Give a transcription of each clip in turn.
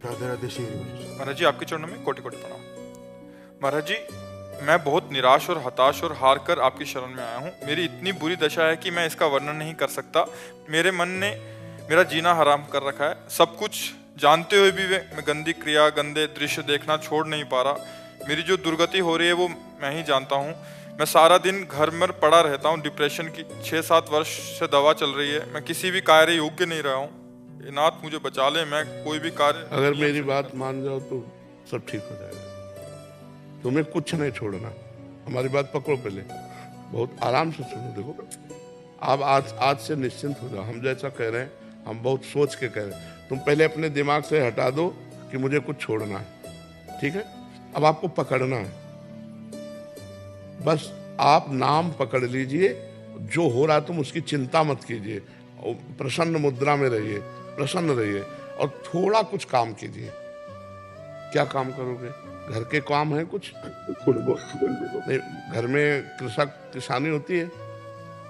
राधे राधे श्री हरि। महाराज जी, आपके चरणों में कोटि कोटि प्रणाम। महाराज जी, मैं बहुत निराश और हताश और हार कर आपकी शरण में आया हूँ। मेरी इतनी बुरी दशा है कि मैं इसका वर्णन नहीं कर सकता। मेरे मन ने मेरा जीना हराम कर रखा है। सब कुछ जानते हुए भी मैं गंदी क्रिया, गंदे दृश्य देखना छोड़ नहीं पा रहा। मेरी जो दुर्गति हो रही है वो मैं ही जानता हूँ। मैं सारा दिन घर में पड़ा रहता हूँ। डिप्रेशन की 6-7 वर्ष से दवा चल रही है। मैं किसी भी कार्य योग्य नहीं रहा हूँ। नाथ मुझे बचा ले, मैं कोई भी कार्य अगर मेरी बात मान जाओ तो सब ठीक हो जाएगा। तुम्हें कुछ नहीं छोड़ना। हमारी बात पकड़ो, पहले बहुत आराम से सुनो। देखो, आप आज से निश्चिंत हो जाओ। हम जैसा कह रहे हैं, हम बहुत सोच के कह रहे हैं। तुम पहले अपने दिमाग से हटा दो कि मुझे कुछ छोड़ना है, ठीक है? अब आपको पकड़ना है। बस आप नाम पकड़ लीजिए। जो हो रहा है तुम उसकी चिंता मत कीजिए। प्रसन्न मुद्रा में रहिए, प्रसन्न रहिए और थोड़ा कुछ काम कीजिए। क्या काम करोगे? घर के काम है कुछ? थोड़े बहुत नहीं, घर में किसानी होती है?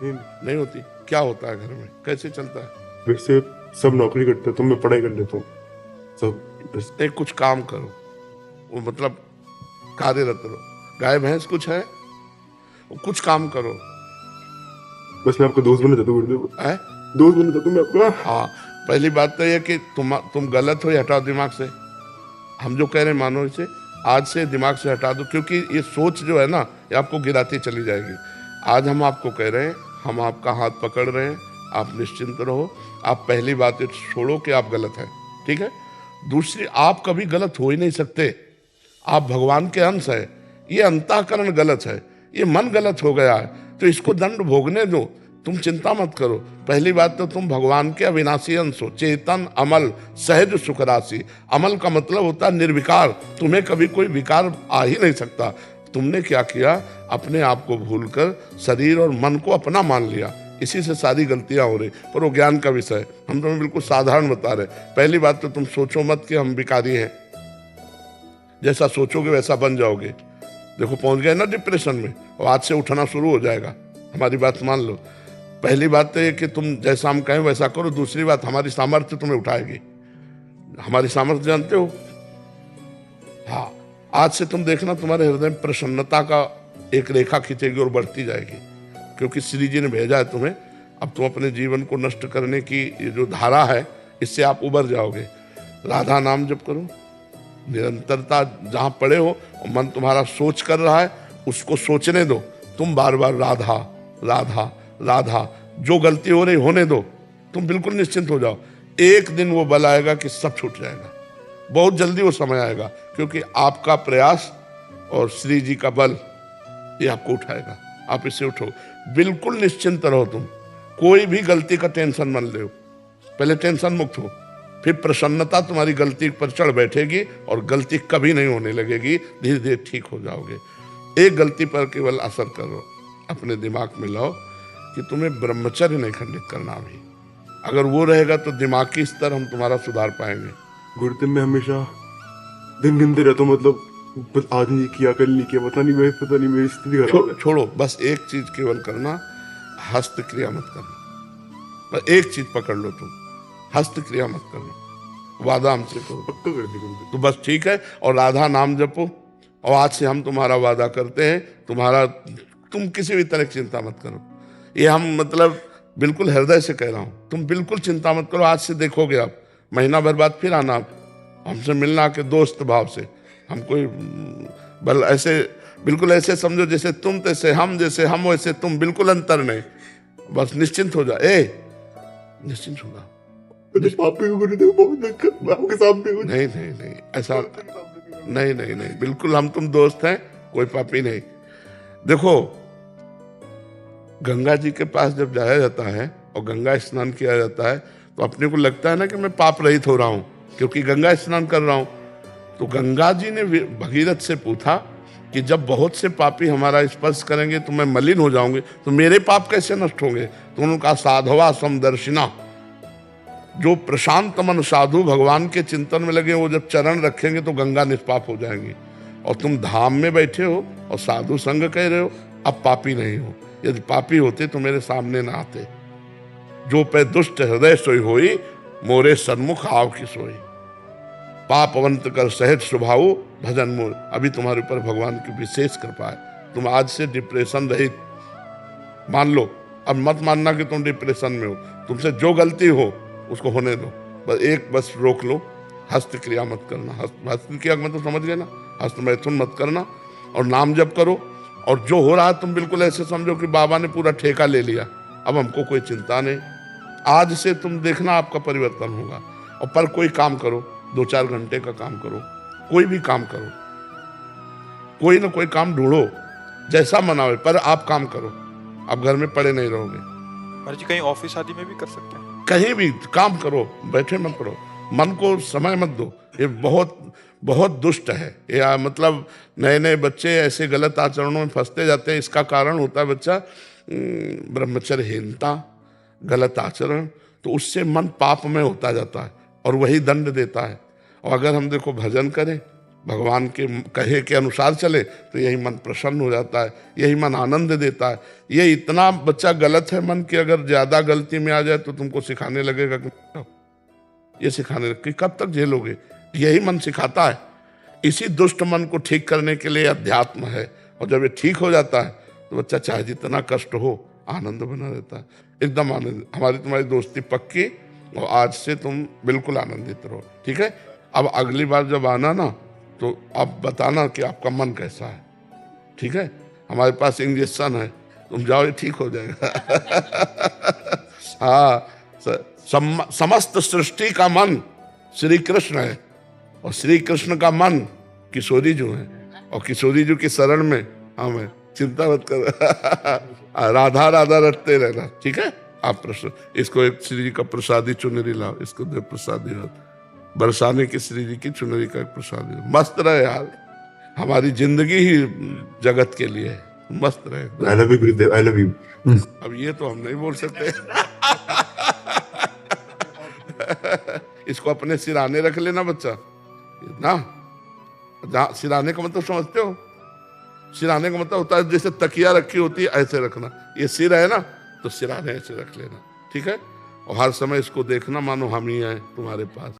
नहीं होती। क्या होता है घर में? कैसे चलता है? वैसे सब नौकरी करते हैं, तो मैं पढ़ाई कर लेता हूँ सब। बस एक कुछ काम करो, वो मतलब कार्यरत रहो। गाय भैंस कुछ है? वो कुछ काम करो। बस मैं आपका दोस्त बनना चाहता हूँ गुरुदेव। है? दोस्त बनना चाहता हूँ मैं आपका। हाँ, पहली बात तो ये कि तुम गलत हो, ये हटाओ दिमाग से। हम जो कह रहे हैं मानो इसे, आज से दिमाग से हटा दो, क्योंकि ये सोच जो है ना, ये आपको गिराती चली जाएगी। आज हम आपको कह रहे हैं, हम आपका हाथ पकड़ रहे हैं, आप निश्चिंत रहो। आप पहली बात छोड़ो कि आप गलत हैं, ठीक है? दूसरी, आप कभी गलत हो ही नहीं सकते। आप भगवान के अंश है। ये अंतःकरण गलत है, ये मन गलत हो गया है, तो इसको दंड भोगने दो। तुम चिंता मत करो। पहली बात तो तुम भगवान के अविनाशी अंश हो, चेतन, अमल, सहज सुख राशि। अमल का मतलब होता है निर्विकार। तुम्हें कभी कोई विकार आ ही नहीं सकता। तुमने क्या किया? अपने आप को भूलकर शरीर और मन को अपना मान लिया। इसी से सारी गलतियां हो रही। पर वो ज्ञान का विषय, हम तुम्हें बिल्कुल साधारण बता रहे। पहली बात तो तुम सोचो मत कि हम विकारी हैं। जैसा सोचोगे वैसा बन जाओगे। देखो, पहुंच गए ना डिप्रेशन में, और आज से उठना शुरू हो जाएगा। हमारी बात मान लो। पहली बात तो ये कि तुम जैसा हम कहें वैसा करो। दूसरी बात, हमारी सामर्थ्य तुम्हें उठाएगी। हमारी सामर्थ्य जानते हो? हाँ, आज से तुम देखना, तुम्हारे हृदय में प्रसन्नता का एक रेखा खींचेगी और बढ़ती जाएगी, क्योंकि श्री जी ने भेजा है तुम्हें। अब तुम अपने जीवन को नष्ट करने की ये जो धारा है, इससे आप उबर जाओगे। राधा नाम जप करो, निरंतरता। जहाँ पड़े हो और मन तुम्हारा सोच कर रहा है, उसको सोचने दो। तुम बार बार राधा राधा राधा, जो गलती हो रही होने दो। तुम बिल्कुल निश्चिंत हो जाओ। एक दिन वो बल आएगा कि सब छूट जाएगा। बहुत जल्दी वो समय आएगा, क्योंकि आपका प्रयास और श्री जी का बल ये आपको उठाएगा। आप इससे उठो, बिल्कुल निश्चिंत रहो। तुम कोई भी गलती का टेंशन मत लो। पहले टेंशन मुक्त हो, फिर प्रसन्नता तुम्हारी गलती पर चढ़ बैठेगी और गलती कभी नहीं होने लगेगी। धीरे धीरे ठीक हो जाओगे। एक गलती पर केवल असर करो, अपने दिमाग में लाओ कि तुम्हें ब्रह्मचर्य नहीं खंडित करना भी। अगर वो रहेगा तो दिमागी स्तर हम तुम्हारा सुधार पाएंगे। गुरुदेव मैं हमेशा दिन गिनते रहता हूँ, मतलब बस आज नहीं किया, कल नहीं किया, पता नहीं मेरी स्थिति खराब है। छोड़ो, बस एक चीज केवल करना, हस्त क्रिया मत करना। बस एक चीज पकड़ लो, तुम हस्त क्रिया मत करना। वादा हमसे करो। पक्का कर दी गुरुदेव। तो बस ठीक है। और राधा नाम जपो। और आज से हम तुम्हारा वादा करते हैं, तुम किसी भी तरह की चिंता मत करो। ये हम मतलब बिल्कुल हृदय से कह रहा हूं। तुम बिल्कुल चिंता मत करो। आज से देखोगे आप, महीना भर बाद फिर आना, आप हमसे मिलना के दोस्त भाव से। हम कोई बल ऐसे, बिल्कुल ऐसे समझो जैसे तुम तैसे हम, जैसे हम वैसे तुम, बिल्कुल अंतर नहीं। बस निश्चिंत हो जा। निश्चिंत हो जा। तो पापी को गुरुदेव बहुत आपके सामने हूँ। नहीं नहीं नहीं, ऐसा नहीं नहीं नहीं, बिल्कुल हम तुम दोस्त हैं, कोई पापी नहीं। देखो, गंगा जी के पास जब जाया जाता है और गंगा स्नान किया जाता है, तो अपने को लगता है ना कि मैं पाप रहित हो रहा हूं, क्योंकि गंगा स्नान कर रहा हूं। तो गंगा जी ने भगीरथ से पूछा कि जब बहुत से पापी हमारा स्पर्श करेंगे तो मैं मलिन हो जाऊंगी, तो मेरे पाप कैसे नष्ट होंगे? तो उन्होंने कहा, साधवा समदर्शिना। जो प्रशांत मन साधु भगवान के चिंतन में लगे, वो जब चरण रखेंगे तो गंगा निष्पाप हो जाएंगी। और तुम धाम में बैठे हो और साधु संग कह रहे हो, अब पापी नहीं हो। यदि पापी होते तो मेरे सामने ना आते। जो पे दुष्ट हृदय सोई होई, मोरे सन्मुख आव की सोई। पापवंत कर सहज स्वभाव भजन मोर। अभी तुम्हारे ऊपर भगवान की विशेष कृपा है, तुम आज से डिप्रेशन रहित मान लो। अब मत मानना कि तुम डिप्रेशन में हो, तुमसे जो गलती हो उसको होने दो, बस रोक लो, हस्त क्रिया मत करना। हस्त क्रिया में तो समझ गए ना, हस्त मैथुन मत करना, और नाम जप करो। और जो हो रहा है तुम बिल्कुल ऐसे समझो कि बाबा ने पूरा ठेका ले लिया, अब हमको कोई चिंता नहीं। आज से तुम देखना आपका परिवर्तन होगा। और पर कोई काम करो, 2-4 घंटे का काम करो, कोई भी काम करो, कोई ना कोई काम ढूंढो, जैसा मन आवे, पर आप काम करो, आप घर में पड़े नहीं रहोगे। महाराज जी कहीं ऑफिस आदि में भी कर सकते हैं? कहीं भी काम करो, बैठे मत करो, मन को समय मत दो। ये बहुत बहुत दुष्ट है। या मतलब नए नए बच्चे ऐसे गलत आचरणों में फंसते जाते हैं। इसका कारण होता है बच्चा ब्रह्मचर्यहीनता, गलत आचरण, तो उससे मन पाप में होता जाता है और वही दंड देता है। और अगर हम देखो भजन करें, भगवान के कहे के अनुसार चले, तो यही मन प्रसन्न हो जाता है, यही मन आनंद देता है। ये इतना बच्चा गलत है मन कि अगर ज्यादा गलती में आ जाए तो तुमको सिखाने लगेगा कि ये सिखाने कि कब तक झेलोगे। यही मन सिखाता है। इसी दुष्ट मन को ठीक करने के लिए अध्यात्म है। और जब ये ठीक हो जाता है तो बच्चा चाहे जितना कष्ट हो आनंद बना रहता है, एकदम आनंद। हमारी तुम्हारी दोस्ती पक्की, और आज से तुम बिल्कुल आनंदित रहो, ठीक है। अब अगली बार जब आना ना, तो आप बताना कि आपका मन कैसा है, ठीक है। हमारे पास इंजेक्शन है, तुम जाओ, ये ठीक हो जाएगा। हाँ, समस्त सृष्टि का मन श्री कृष्ण है, और श्री कृष्ण का मन किशोरी जी है, और किशोरी जी की शरण में हम है। चिंता मत कर। राधा राधा रटते रहना, ठीक है। आप प्रश्न इसको एक श्री जी का प्रसादी चुनरी लाओ, इसको दे प्रसादी, बरसाने की श्री जी की चुनरी का एक प्रसादी। मस्त रहे यार, हमारी जिंदगी ही जगत के लिए है, मस्त रहे। I love you Gurudev, I love you. अब ये तो हम नहीं बोल सकते। इसको अपने सिराने रख लेना बच्चा ना। सिराने का मतलब समझते हो? सिराने का मतलब होता है जैसे तकिया रखी होती है, ऐसे रखना। ये सिर है ना, तो सिराने ऐसे रख लेना, ठीक है। और हर समय इसको देखना मानो हम ही आए तुम्हारे पास।